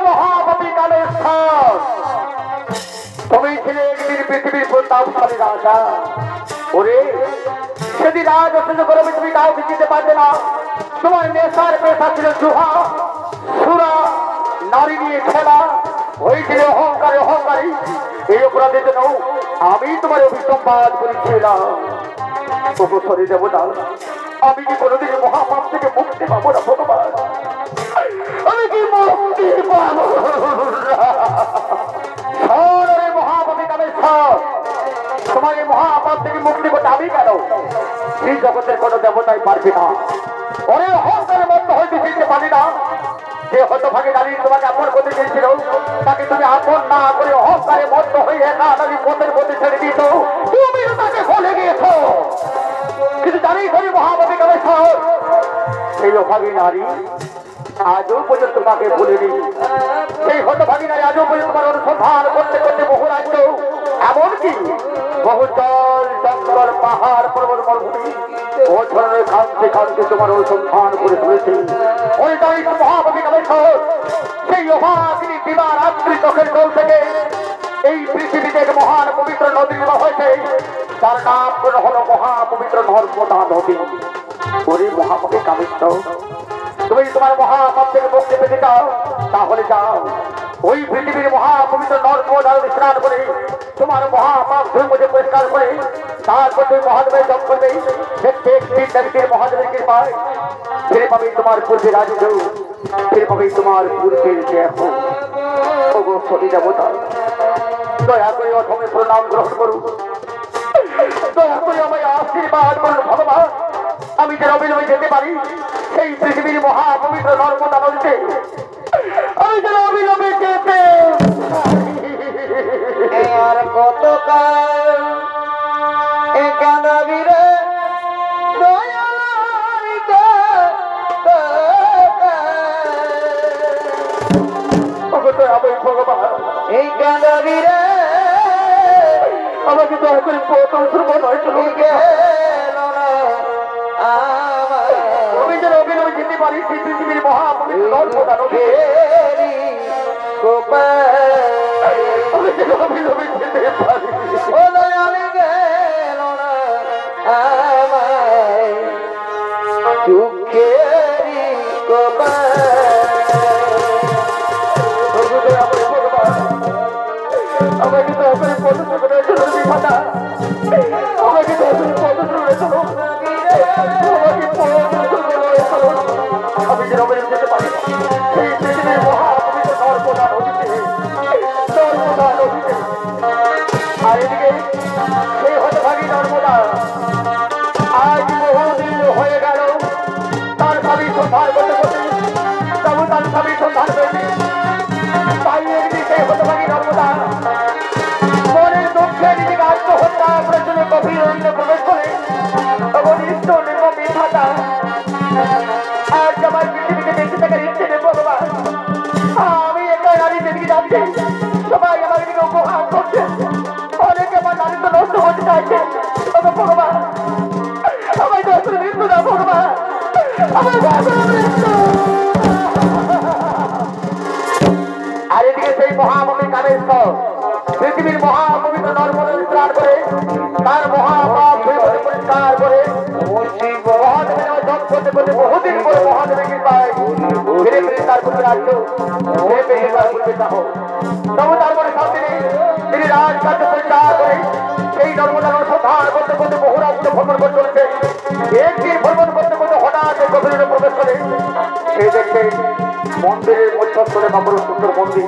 মহাপাপী কালের স্থান। তুমি ছিলে একদিন পৃথিবীর প্রতাপশালী রাজা। ওরে সেদিন রাজ অসহ্য করবে তুমি কাউকে দিতে পারবে হবে না। তোমার নেশার পেশা ছিল জুহা, সুরা, নারী নিয়ে খেলা, হয়েছিল অহংকারে অহংকারী। এই অপরাধের জন্য আমি তোমার অভিসম্পাদ করেছিলাম। শরীর দেবতা, আমি কি কোনোদিন মহাপাপ থেকে মুক্তি পাবো না ভগবান? আমি কি মুক্তি পাবো? মহাপাপী কামেশ্বর, তোমার এই মহাপাপ থেকে মুক্তি করতে আমি কেন? এই জগতের কোনো দেবতাই পারবে না। অনেক অহংকারের মধ্যে হয়তো চিনতে পারি না। যে হতভাগে দাঁড়িয়ে তোমাকে আপন করতে চেয়েছিল, তাকে তুমি আপন না করে অহংকারে মধ্য হয়ে একা দাঁড়িয়ে পথের মধ্যে ছেড়ে দিত। তুমি তাকে ভুলে গিয়েছ। কিন্তু জানি করি মহাপাপী কামেশ্বর, সেই অভাগী নারী আজও পর্যন্ত তাকে ভুলেনি। সেই হতভাগী নারী আজও পর্যন্ত তোমার অনুসন্ধান করতে করতে বহু রাজ্য, এমনকি বহু জল জঙ্গল পাহাড় পর্বত মরুভূমি ও ধরনের খানতে খানতে তোমার অনুসন্ধান করে চলেছে। ওই দায়িত্ব মহাপাপী কামেশ্বর, সেই অভাগিনী দিবা রাত্রি চোখের জল থেকে এই পৃথিবীতে এক মহান পবিত্র নদী দেওয়া হয়েছে, তার নাম হলো মহাপবিত্র নর্মদা নদী। ওরে মহাপাপী কামেশ্বর, তুমি তোমার মহাপাপ থেকে মুক্তি পেতে চাও, তাহলে যাও ওই পৃথিবীর মহাপবিত্র নর্মদা স্নান করে তোমার মহাপাপ ধর্মকে পরিষ্কার করে তারপর তুমি মহাদেবের জপ করবে। প্রত্যেক মহাদেবের কৃপায় ফিরে পাবে তোমার পূর্বে রাজু, ফিরে পাবে তোমার পূর্বের দেখো। দেবতা, দয়া করে অথমে প্রণাম গ্রহণ করুন, দয়া করে আমায় আশীর্বাদ করুন ভগবান। আমি যেন অবিলম্বে যেতে পারি সেই পৃথিবীর মহাপবিত্র নর্মদা নদীতে, আমি যেন অবিলম্বে যেতে। আর কতকাল একানবীরে এই কানবীরে আমাকে দয়া করে প্রথম শ্রবণ হয়েছিল, আমি যেন অবিলম্বে যেতে পারি সেই পৃথিবীর মহাপবিত্র নর্মদা নদী। আমি যেন অবিলম্বে যেতে পারি। দুঃখেরি আমাকে তো এখন পদশ্রম রয়েছিল বিধাতা, আমাকে তো এখন পদশ্রম রয়েছিল, আমাকে পদশ্রম রয়েছিল। আমি যে রবের যেতে পারি সেই পৃথিবীর মহাপবিত্র নর্মদা নদীতে, নর্মদা নদীতে। আর এদিকে সেই হতভাগী নর্মদা আজ বহুদিন হয়ে গেল তার স্বামী সন্ধান করতে করতে, তবু তার স্বামী সন্ধান পেয়েছে। তাই একদিন সেই হতভাগী নর্মদা মনের দুঃখে নিজেকে আত্মহত্যা প্রয়োজনে গভীর অরণ্যে প্রবেশ করে অবনিষ্ঠ নির্মম বিধাতা আজ আমার পৃথিবীকে বেঁচে থাকার ইচ্ছে নেই ভগবান। আমি একটা নারী যেদিকে যাচ্ছি, সবাই আমার দিকে উপহার করছে, অনেকে আমার নারীত্ব নষ্ট করতে চাইছে। ভগবান, আমায় দয়া করে মৃত্যু দাও ভগবান, আমায় দয়া করে মৃত্যু। আর এদিকে সেই মহাপাপী কামেশ্বর পৃথিবীর মহাপবিত্র নর্মদা স্নান করে তার মহাপাপ পরিষ্কার করে মহাদেবের জপ করতে করতে বহুদিন পরে মহাদেবের কৃপায় ফিরে ফিরে তার পূর্বে রাজ্য, ফিরে ফিরে তার পূর্বে চাহ। তবু তারপরে শান্তি নেই, তিনি রাজকার্য পরিষ্কার করে সেই নর্মদার অনুসন্ধান করতে করতে বহু রাজ্য ভ্রমণ করে চলেছে। একদিন ভ্রমণ করতে করতে হঠাৎ গভীরে প্রবেশ করে সেই দেখতে মন্দিরের মধ্যস্থলে বাবুর সুন্দর মন্দির,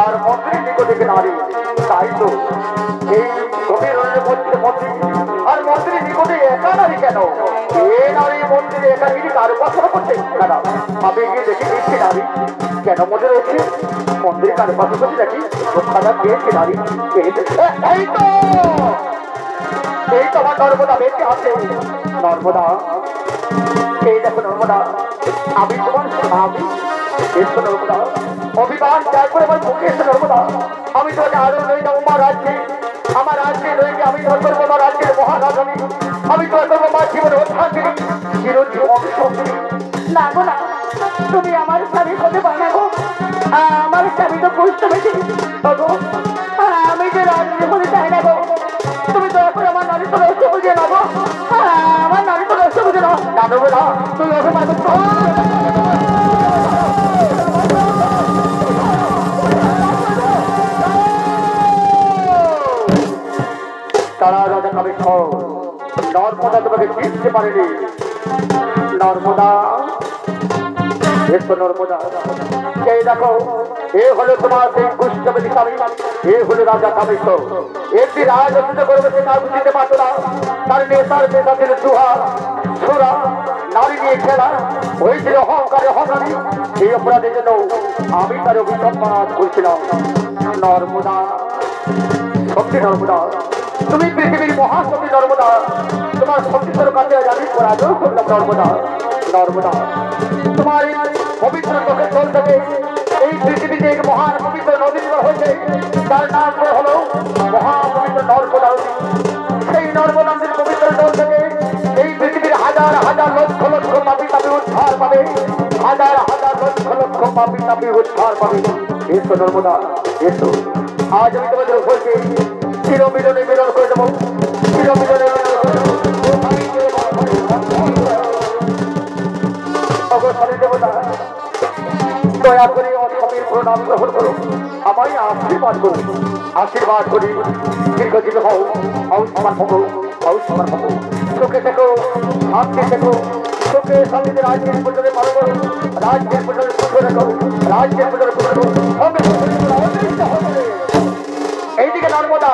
আর মন্দিরের নিকটে নারী। তাই তো এই গভীর মধ্যে মন্দির, আর মন্দিরের নিকটে একা নারী কেন? এ নারী মন্দিরে একাগিরি কার উপাসনা করছে কেন? আমি গিয়ে দেখে দিচ্ছি নারী কেন মধ্যে রয়েছে মন্দিরে কার উপাসনা করছে দেখি। খারাপ পেয়েছে নারী, এই তো এই তো আমার নর্মদা বেঁচে আছে। নর্মদা, এই দেখো নর্মদা, আমি তোমার স্বামী। এসো নর্মদা, অভিমান ত্যাগ করে আমার মুখে এসে নর্মদা, আমি তোমাকে আরো রয়ে যাবো আমার রাজ্যে, আমার রাজ্যে রয়ে গিয়ে আমি ধর করবো আমার রাজ্যের মহারাজনী, আমি ধর করবো আমার জীবনে অধ্যাত্মিক চিরজীবন সঙ্গী। না গো না, তুমি আমার স্বামী হতে পারো না গো, আমার স্বামী তো বুঝতে পেরেছি গো, আমি যে রাজনীতি হতে চাই না গো, তুমি দয়া করে আমার নারী তো রহস্য বুঝে না গো, আমার নারী তো রহস্য বুঝে না। জানবে না তুই অভিমান তারা রাজা কামেশ্বর নর্মদা তোমাকে চিনতে পারেনি নর্মদা এসো নর্মদা এই দেখো এ হলো তোমার সেই কুষ্ঠবেদী স্বামী এ হলো রাজা কামেশ্বর একটি রাজত্ব করবে সে কাউ বুঝতে পারতো না তার নেতার নেতা ছিল জুহা সুরা নারী নিয়ে খেলা হয়েছিল অহংকারে অহংকারী এই অপরাধের জন্য আমি তার অভিসম্পাদ করছিলাম নর্মদা সত্যি নর্মদা তুমি পৃথিবীর মহাসতী নর্মদা তোমার সত্যির কাছে আমি পরাজয় করলাম নর্মদা নর্মদা তোমার এই পবিত্র চোখের জল থেকে এই পৃথিবীতে এক মহান পবিত্র নদী হয়েছে তার নাম হলো মহাপবিত্র নর্মদা নদী সেই নর্মদা নদীর পবিত্র জল থেকে এই পৃথিবীর হাজার হাজার লক্ষ লক্ষ পাপি তাপি উদ্ধার পাবে হাজার হাজার লক্ষ লক্ষ পাপি তাপি উদ্ধার পাবে এসো নর্মদা এসো আজ আমি তোমাদের বলছি চিরমিলনে মিলন করে দেবো চিরমিলনে মিলন করে দেবো দয়া করে অসমের প্রণাম গ্রহণ করো আমায় আশীর্বাদ করো আশীর্বাদ করি দীর্ঘজীবী হও আউসমান হবো আউসমান হবো সুখে থেকো শান্তি থেকো সুখে শান্তিতে রাজ্যের পর্যন্ত পালন করো রাজ্যের পর্যন্ত সুখ রেখো রাজ্যের পর্যন্ত সুখ রেখো এইদিকে নর্মদা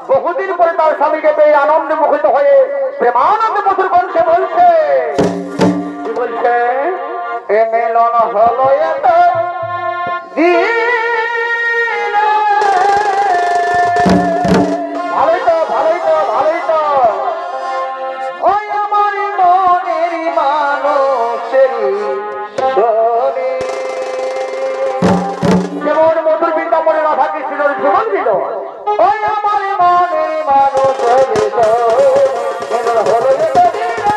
বহুদিন পরে তার স্বামীকে পেয়ে আনন্দে মুখিত হয়ে প্রেমানন্দ মধুর কণ্ঠে বলছে কি বলছে এ মিলন হলো এত ভালোই তো ভালোই তো ভালোই তো ওই আমার মনের মানুষের শনি যেমন মধুর বৃন্দাবনে রাধা কৃষ্ণের জীবন দিল ওই আমার মনের মানুষের শনি হলো এটা দিলে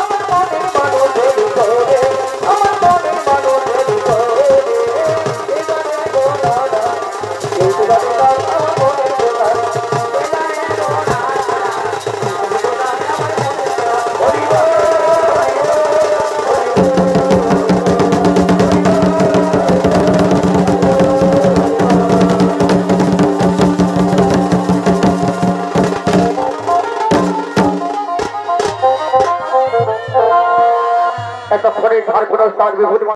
আমার মনের মানুষের শনি আমার মনের মানুষের শনি এবারে গোলারা এই গোলারা আমার মনের গোলারা এবারে গোলারা এত করে ঝাড়খণ্ড বিভূতি